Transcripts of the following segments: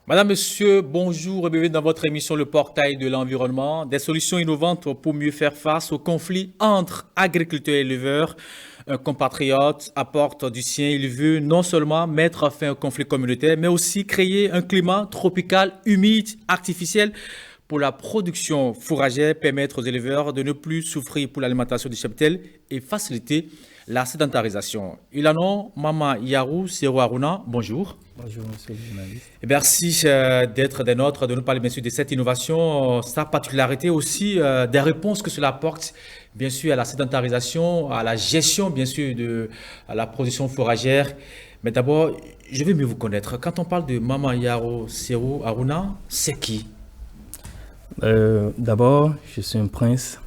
Madame, Monsieur, bonjour et bienvenue dans votre émission Le Portail de l'Environnement. Des solutions innovantes pour mieux faire face aux conflits entre agriculteurs et éleveurs. Un compatriote apporte du sien. Il veut non seulement mettre fin au conflit communautaire, mais aussi créer un climat tropical, humide, artificiel pour la production fourragère, permettre aux éleveurs de ne plus souffrir pour l'alimentation du cheptel et faciliter la sédentarisation. Il en a Mama Yarou Sero Aruna. Bonjour. Bonjour, monsieur le journaliste. Et merci d'être des nôtres, de nous parler bien sûr de cette innovation, sa particularité aussi, des réponses que cela apporte bien sûr à la sédentarisation, à la gestion bien sûr à la production fourragère. Mais d'abord, je veux mieux vous connaître. Quand on parle de Mama Yaro Sero Aruna, c'est qui? D'abord, je suis un prince.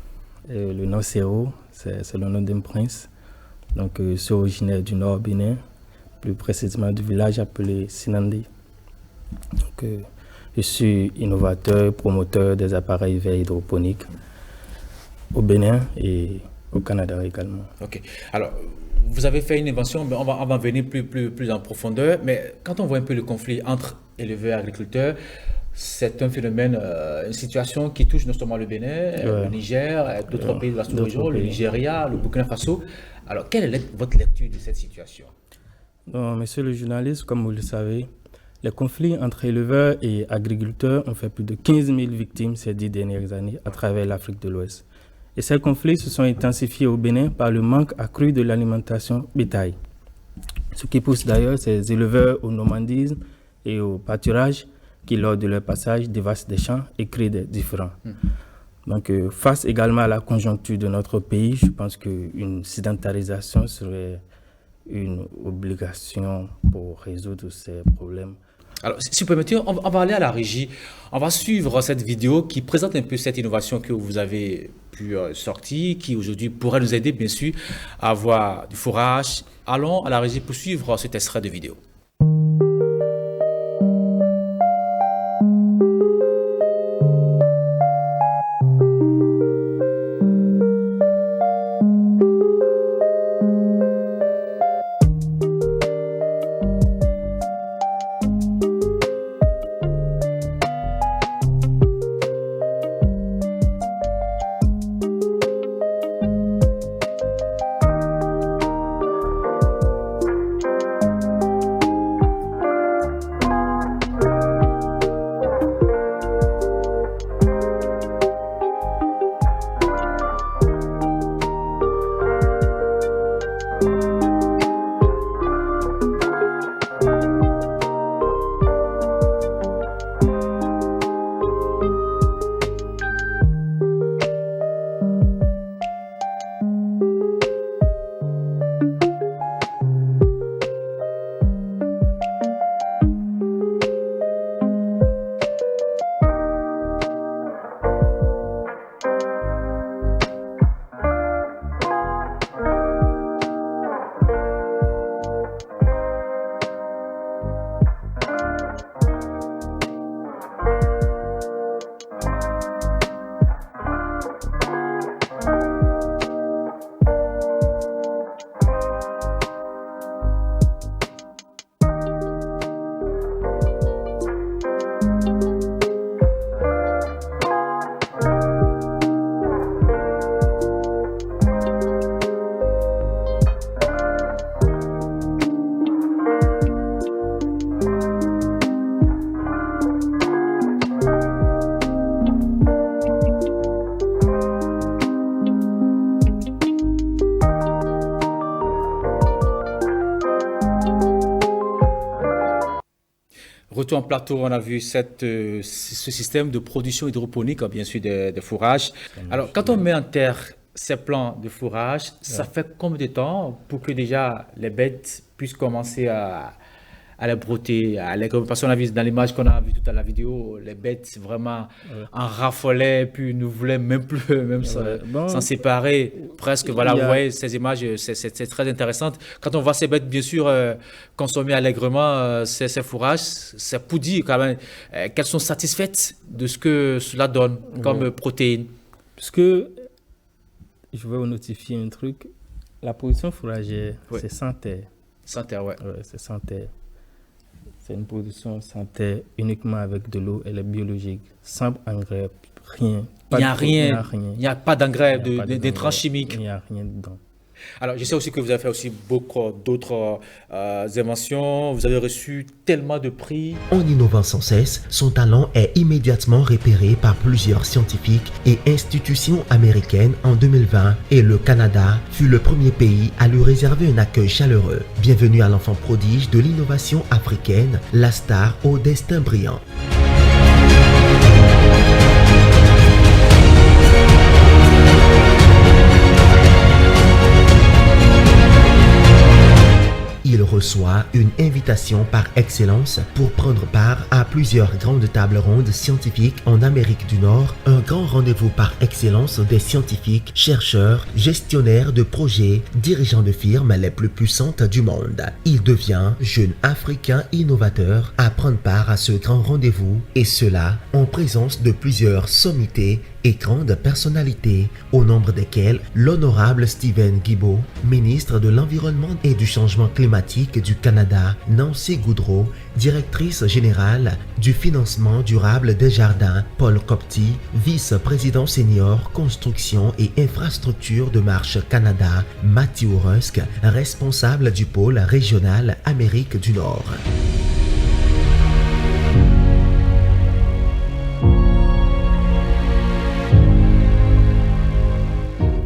Le nom Sero, c'est le nom d'un prince. Donc, je suis originaire du Nord Bénin, plus précisément du village appelé Sinandi. Donc, je suis innovateur, promoteur des appareils verts hydroponiques au Bénin et au Canada également. Ok. Alors, vous avez fait une invention, mais on va venir plus en profondeur. Mais quand on voit un peu le conflit entre éleveurs et agriculteurs, c'est un phénomène, une situation qui touche non seulement le Bénin, le Niger, d'autres pays de la sous-région, le Nigeria, le Burkina Faso. Alors, quelle est votre lecture de cette situation? Non, monsieur le journaliste, comme vous le savez, les conflits entre éleveurs et agriculteurs ont fait plus de 15 000 victimes ces 10 dernières années à travers l'Afrique de l'Ouest. Et ces conflits se sont intensifiés au Bénin par le manque accru de l'alimentation bétail. Ce qui pousse d'ailleurs ces éleveurs au nomadisme et au pâturage qui, lors de leur passage, dévastent des champs et créent des différends. Donc, face également à la conjoncture de notre pays, je pense qu'une sédentarisation serait une obligation pour résoudre ces problèmes. Alors, si vous permettez, on va aller à la régie. On va suivre cette vidéo qui présente un peu cette innovation que vous avez pu sortir, qui aujourd'hui pourrait nous aider, bien sûr, à avoir du fourrage. Allons à la régie pour suivre cet extrait de vidéo. Retour en plateau, on a vu ce système de production hydroponique, bien sûr, de fourrage. Alors, quand on met en terre ces plants de fourrage, ça fait combien de temps pour que déjà les bêtes puissent commencer à les broter, parce qu'on a vu dans l'image qu'on a vue tout à la vidéo, les bêtes vraiment en raffolaient, puis ne voulaient même plus même s'en séparer presque. Voilà, vous voyez ces images, c'est très intéressant. Quand on voit ces bêtes, bien sûr, consommer allègrement ces fourrages, c'est pour dire quand même qu'elles sont satisfaites de ce que cela donne comme protéines. Puisque je vais vous notifier un truc, la production fourragère, c'est sans terre. Sans terre, ouais. C'est sans terre. C'est une production sans terre, uniquement avec de l'eau. Elle est biologique, sans engrais, rien. Il n'y a rien, il n'y a pas d'engrais, d'intrants chimiques. Il n'y a rien dedans. Alors, je sais aussi que vous avez fait aussi beaucoup d'autres inventions. Vous avez reçu tellement de prix. En innovant sans cesse, son talent est immédiatement repéré par plusieurs scientifiques et institutions américaines en 2020 et le Canada fut le premier pays à lui réserver un accueil chaleureux. Bienvenue à l'enfant prodige de l'innovation africaine, la star au destin brillant. Il reçoit une invitation par excellence pour prendre part à plusieurs grandes tables rondes scientifiques en Amérique du Nord, un grand rendez-vous par excellence des scientifiques, chercheurs, gestionnaires de projets, dirigeants de firmes les plus puissantes du monde. Il devient jeune Africain innovateur à prendre part à ce grand rendez-vous et cela en présence de plusieurs sommités et grandes personnalités, au nombre desquelles l'honorable Steven Guilbeault, ministre de l'Environnement et du Changement climatique du Canada, Nancy Goudreau, directrice générale du financement durable des jardins, Paul Copty, vice-président senior construction et infrastructure de Marche Canada, Matthew Rusk, responsable du pôle régional Amérique du Nord.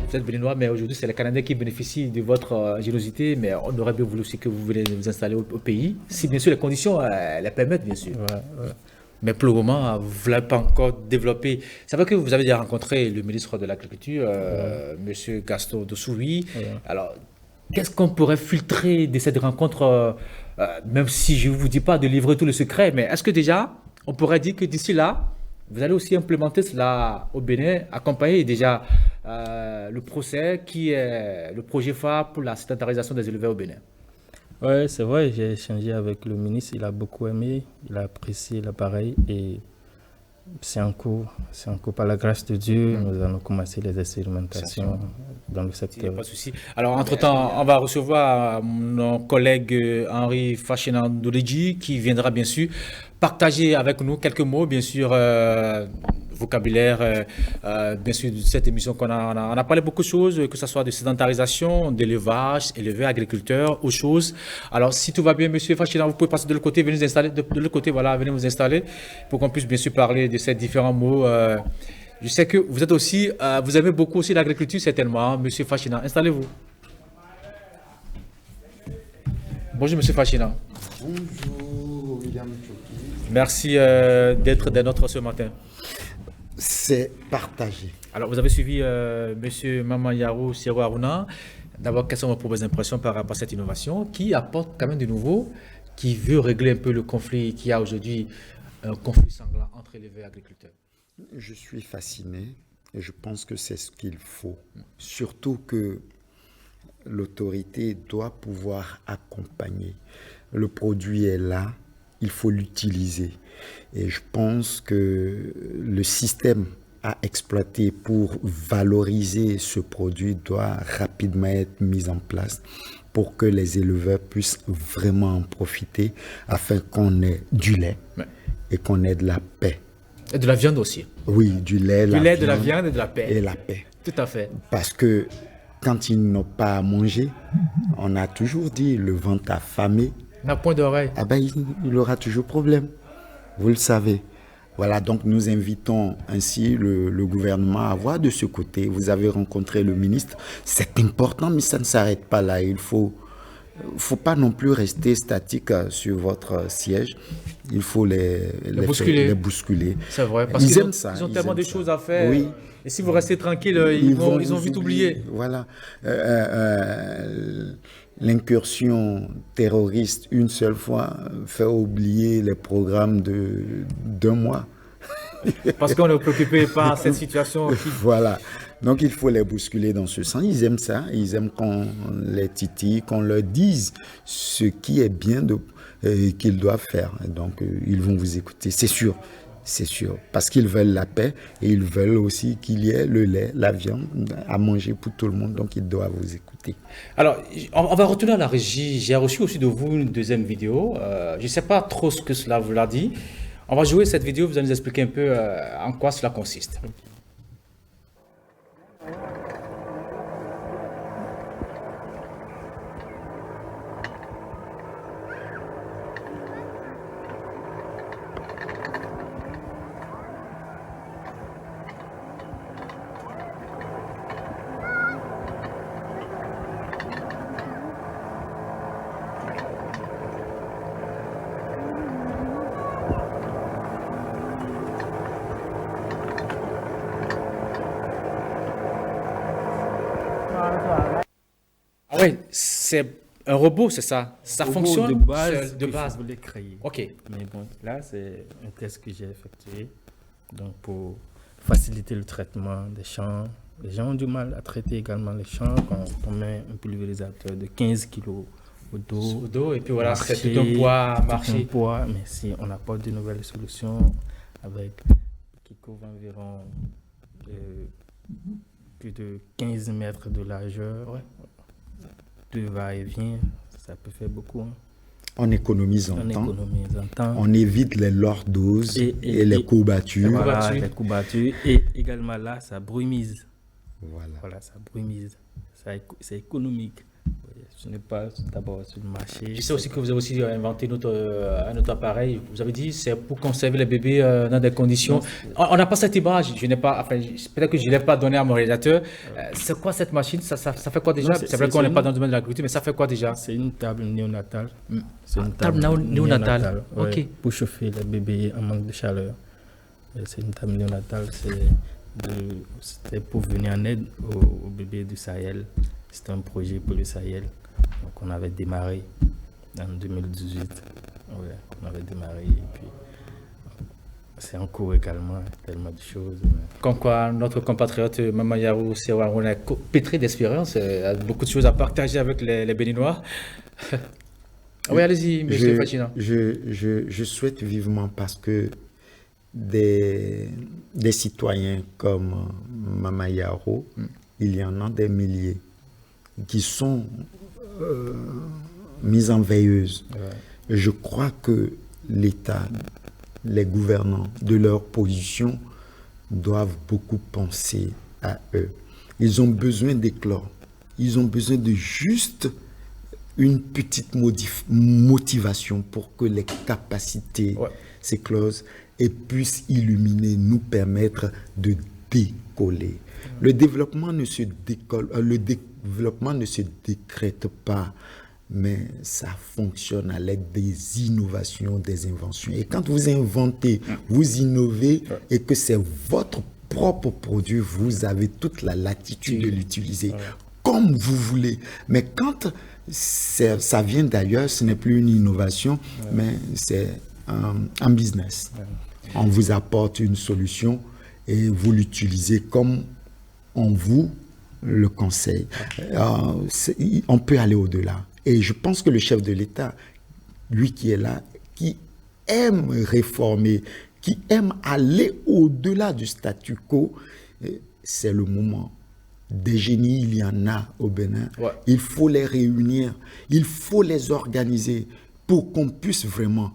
Vous êtes béninois, mais aujourd'hui, c'est les Canadiens qui bénéficient de votre générosité, mais on aurait bien voulu aussi que vous venez vous installer au pays, si bien sûr les conditions les permettent, bien sûr. Ouais. Mais pour le moment, vous ne l'avez pas encore développé. C'est vrai que vous avez déjà rencontré le ministre de l'Agriculture, M. Gaston Dossoui. Alors, qu'est-ce qu'on pourrait filtrer de cette rencontre, même si je ne vous dis pas de livrer tout le secret, mais est-ce que déjà, on pourrait dire que d'ici là, vous allez aussi implémenter cela au Bénin, accompagner déjà le procès qui est le projet phare pour la sédentarisation des éleveurs au Bénin. Oui, c'est vrai, j'ai échangé avec le ministre, il a beaucoup aimé, il a apprécié l'appareil et c'est en cours par la grâce de Dieu, nous allons commencer les expérimentations dans le secteur. Il n'y a pas de souci. Alors, entre-temps, on va recevoir mon collègue Henri Fachinandouledji qui viendra bien sûr partager avec nous quelques mots, bien sûr, vocabulaire, bien sûr, de cette émission qu'on a. On a parlé beaucoup de choses, que ce soit de sédentarisation, d'élevage, éleveurs, agriculteurs, autres choses. Alors, si tout va bien, monsieur Fachinan, vous pouvez passer de l'autre côté, venez vous installer, de l'autre côté, voilà, venez vous installer pour qu'on puisse bien sûr parler de ces différents mots. Je sais que vous êtes aussi, vous aimez beaucoup aussi l'agriculture, certainement, hein, monsieur Fachinan. Installez-vous. Bonjour, monsieur Fachinan. Bonjour, William Choki. Merci d'être des nôtres ce matin. C'est partagé. Alors, vous avez suivi M. Mamayaro Siro Aruna. D'abord, quelles sont vos premières impressions par rapport à cette innovation qui apporte quand même de nouveau, qui veut régler un peu le conflit qu'il y a aujourd'hui, un conflit sanglant entre éleveurs et agriculteurs? Je suis fasciné et je pense que c'est ce qu'il faut. Surtout que l'autorité doit pouvoir accompagner. Le produit est là, il faut l'utiliser. Et je pense que le système à exploiter pour valoriser ce produit doit rapidement être mis en place pour que les éleveurs puissent vraiment en profiter afin qu'on ait du lait et qu'on ait de la paix. Et de la viande aussi. Oui, du lait, de la viande et de la paix. Et la paix. Tout à fait. Parce que quand ils n'ont pas à manger, on a toujours dit le ventre affamé. N'a point d'oreille. Ah ben, il aura toujours problème. Vous le savez. Voilà, donc nous invitons ainsi le gouvernement à voir de ce côté. Vous avez rencontré le ministre. C'est important, mais ça ne s'arrête pas là. Il faut pas non plus rester statique sur votre siège. Il faut les bousculer. C'est vrai, parce qu'ils ont tellement de choses à faire. Oui. Et si vous restez tranquille, ils vont vite oublier. Voilà. L'incursion terroriste, une seule fois, fait oublier les programmes d'un mois. Parce qu'on est préoccupé par cette situation. Voilà. Donc, il faut les bousculer dans ce sens. Ils aiment ça. Ils aiment qu'on les titille, qu'on leur dise ce qui est bien qu'ils doivent faire. Donc, ils vont vous écouter, c'est sûr. c'est sûr. Parce qu'ils veulent la paix et ils veulent aussi qu'il y ait le lait, la viande à manger pour tout le monde. Donc, ils doivent vous écouter. Alors, on va retourner à la régie. J'ai reçu aussi de vous une deuxième vidéo. Je ne sais pas trop ce que cela vous l'a dit. On va jouer cette vidéo, vous allez nous expliquer un peu en quoi cela consiste. Ah ouais, c'est un robot, c'est ça? Ça fonctionne de base, seul, de il base. faut les créer. Ok. Mais bon, là, c'est un test que j'ai effectué. Donc, pour faciliter le traitement des champs. Les gens ont du mal à traiter également les champs quand on met un pulvérisateur de 15 kg au dos. Au dos, et puis voilà, marcher, c'est tout un poids à tout marcher. un poids, mais si on apporte de nouvelles solutions avec qui couvrent environ plus de 15 mètres de largeur, Ouais. de va-et-vient, ça peut faire beaucoup. Hein. On économise en On temps. économise en temps. On évite les lordoses et les courbatures. Voilà, courbatures. les courbatures. Et également là, ça brumise. Voilà. Voilà, ça brumise. C'est économique. Ce n'est pas d'abord sur le marché. Je sais aussi que vous avez aussi inventé un autre appareil. Vous avez dit c'est pour conserver les bébés dans des conditions. On n'a pas cette image. Je n'ai pas. Enfin, peut-être que je ne l'ai pas donné à mon réalisateur. C'est quoi cette machine? Ça fait quoi déjà? Non, C'est vrai qu'on n'est pas dans le domaine de l'agriculture, mais ça fait quoi déjà? C'est une table néonatale. C'est une table néonatale. ouais, Ok. pour chauffer les bébés en manque de chaleur. Et c'est une table néonatale. C'était pour venir en aide aux bébés du Sahel. C'était un projet pour le Sahel. Donc on avait démarré en 2018. Ouais, on avait démarré et puis c'est en cours également, tellement de choses. Comme quoi, notre compatriote Mama Yarou Serwa, on est pétri d'espérance, a beaucoup de choses à partager avec les Béninois. Oui, allez-y, monsieur Fachina. Je souhaite vivement parce que des citoyens comme Mama Yaro, il y en a des milliers qui sont mis en veilleuse. Ouais. Je crois que l'État, les gouvernants, de leur position, doivent beaucoup penser à eux. Ils ont besoin d'éclore. Ils ont besoin de juste une petite motivation pour que les capacités s'éclosent et puissent illuminer, nous permettre de décoller. Le développement ne se décrète pas, mais ça fonctionne à l'aide des innovations, des inventions. Et quand vous inventez, vous innovez et que c'est votre propre produit, vous avez toute la latitude de l'utiliser comme vous voulez. Mais quand ça vient d'ailleurs, ce n'est plus une innovation, mais c'est un business. On vous apporte une solution et vous l'utilisez comme on vous le conseille. On peut aller au-delà. Et je pense que le chef de l'État, lui qui est là, qui aime réformer, qui aime aller au-delà du statu quo, c'est le moment. Des génies, il y en a au Bénin. Ouais. Il faut les réunir, il faut les organiser pour qu'on puisse vraiment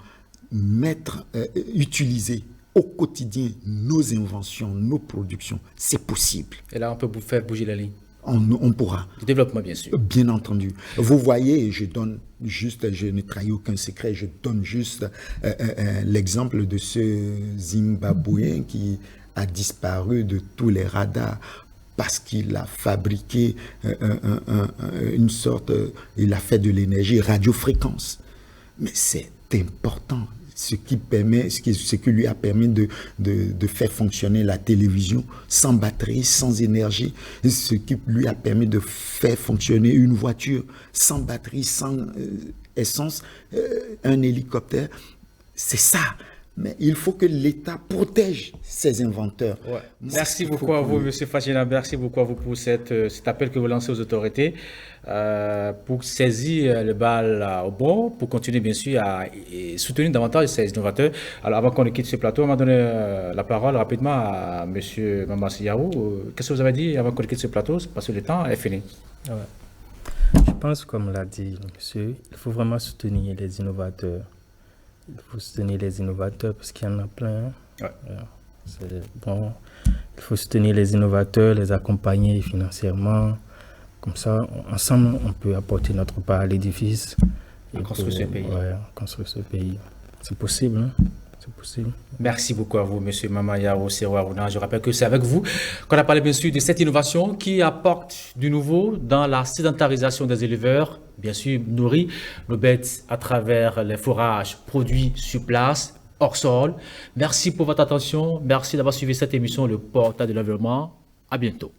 utiliser au quotidien nos inventions, nos productions. C'est possible. Et là, on peut vous faire bouger la ligne. On pourra. Le développement, bien sûr. Bien entendu. Vous voyez, je ne trahis aucun secret, je donne juste l'exemple de ce Zimbabwéen qui a disparu de tous les radars parce qu'il a fabriqué une sorte, il a fait de l'énergie radiofréquence. Mais c'est important. Ce qui lui a permis de faire fonctionner la télévision sans batterie, sans énergie, ce qui lui a permis de faire fonctionner une voiture sans batterie, sans essence, un hélicoptère. C'est ça. mais il faut que l'État protège ses inventeurs. Ouais. Moi, Merci il faut beaucoup à vous, que- M. Fagina. Merci beaucoup à vous pour cet appel que vous lancez aux autorités pour saisir le bal au bon, pour continuer bien sûr à soutenir davantage ces innovateurs. Alors avant qu'on ne quitte ce plateau, on va donner la parole rapidement à M. Mamasiyaou. Qu'est-ce que vous avez dit avant qu'on ne quitte ce plateau? Parce que le temps est fini. Ouais. Je pense, comme l'a dit monsieur, il faut vraiment soutenir les innovateurs. Il faut soutenir les innovateurs parce qu'il y en a plein. Ouais. C'est bon. Il faut soutenir les innovateurs, les accompagner financièrement. Comme ça, ensemble, on peut apporter notre part à l'édifice. Et construire ce pays. Ouais, construire ce pays. C'est possible, hein? C'est possible. Merci beaucoup à vous, M. Mamasiyaou Serou-Arouna. Je rappelle que c'est avec vous qu'on a parlé bien sûr de cette innovation qui apporte du nouveau dans la sédentarisation des éleveurs, bien sûr nourrit nos bêtes à travers les fourrages produits sur place, hors sol. Merci pour votre attention. Merci d'avoir suivi cette émission, le portail de l'environnement. À bientôt.